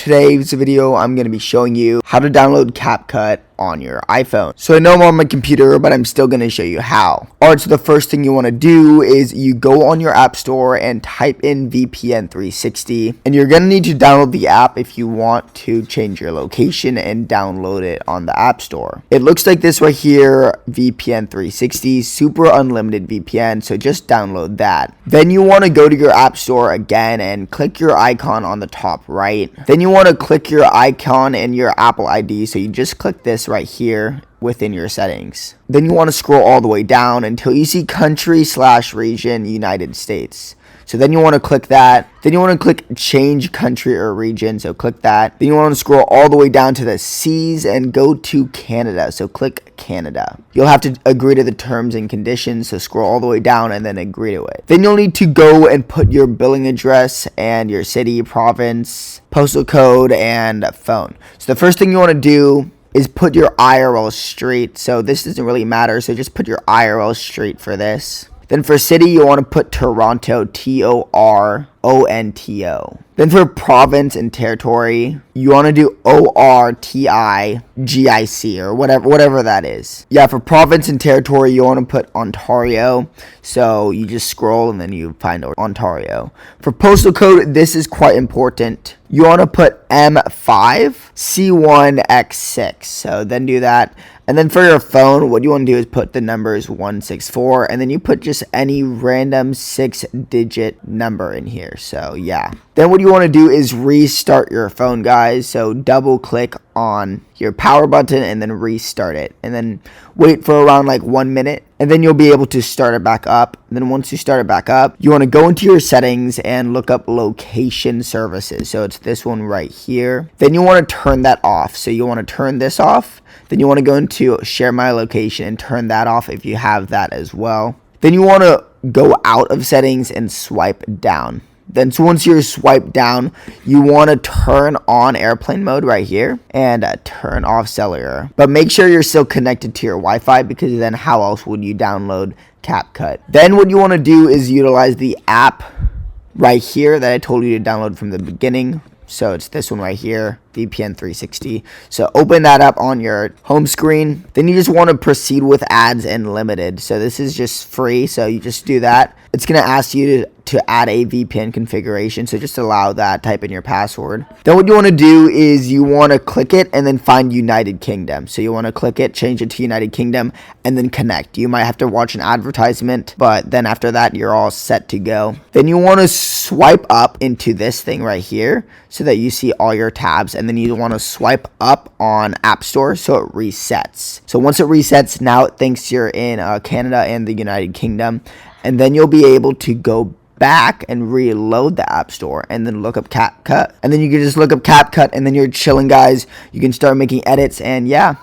today's video, I'm going to be showing you how to download Capcut on your iPhone. So I know I'm on my computer, but I'm still going to show you how. Alright, so the first thing you want to do is you go on your app store and type in VPN 360, and you're going to need to download the app if you want to change your location and download it on the app store. It looks like this right here, VPN 360, super unlimited VPN, so just download that. Then you want to go to your app store again and click your icon on the top right. Then you want to click your icon and your Apple ID, so you just click this right here within your settings. Then you want to scroll all the way down until you see country/region United States. So then you want to click that. Then you want to click change country or region. So click that. Then you want to scroll all the way down to the C's and go to Canada. So click Canada. You'll have to agree to the terms and conditions. So scroll all the way down and then agree to it. Then you'll need to go and put your billing address and your city, province, postal code, and phone. So the first thing you want to do is put your IRL street. So this doesn't really matter. So just put your IRL street for this. Then for city, you want to put Toronto, Toronto. Then for province and territory, you want to do ORTIGIC or whatever that is. Yeah, for province and territory, you want to put Ontario. So you just scroll and then you find Ontario. For postal code, this is quite important. You want to put M5C1X6. So then do that. And then for your phone, what you want to do is put the numbers 164, and then you put just any random 6-digit number in here. So yeah. Then what you want to do is restart your phone, guys. So double click on your power button and then restart it. And then wait for around like 1 minute. And then you'll be able to start it back up. And then once you start it back up, you want to go into your settings and look up location services. So it's this one right here. Then you want to turn that off. So you want to turn this off. Then you want to go into share my location and turn that off if you have that as well. Then you want to go out of settings and swipe down. Then so once you're swiped down, you want to turn on airplane mode right here and turn off cellular. But make sure you're still connected to your Wi-Fi, because then how else would you download Capcut? Then what you want to do is utilize the app right here that I told you to download from the beginning. So it's this one right here, VPN 360. So open that up on your home screen. Then you just want to proceed with ads and limited. So this is just free. So you just do that. It's going to ask you to add a VPN configuration. So just allow that, type in your password. Then what you want to do is you want to click it and then find United Kingdom. So you want to click it, change it to United Kingdom, and then connect. You might have to watch an advertisement, but then after that, you're all set to go. Then you want to swipe up into this thing right here so that you see all your tabs. And then you want to swipe up on App Store so it resets. So once it resets, now it thinks you're in Canada and the United Kingdom. And then you'll be able to go back and reload the app store and then look up Capcut. And then you can just look up Capcut and then you're chilling, guys. You can start making edits, and yeah.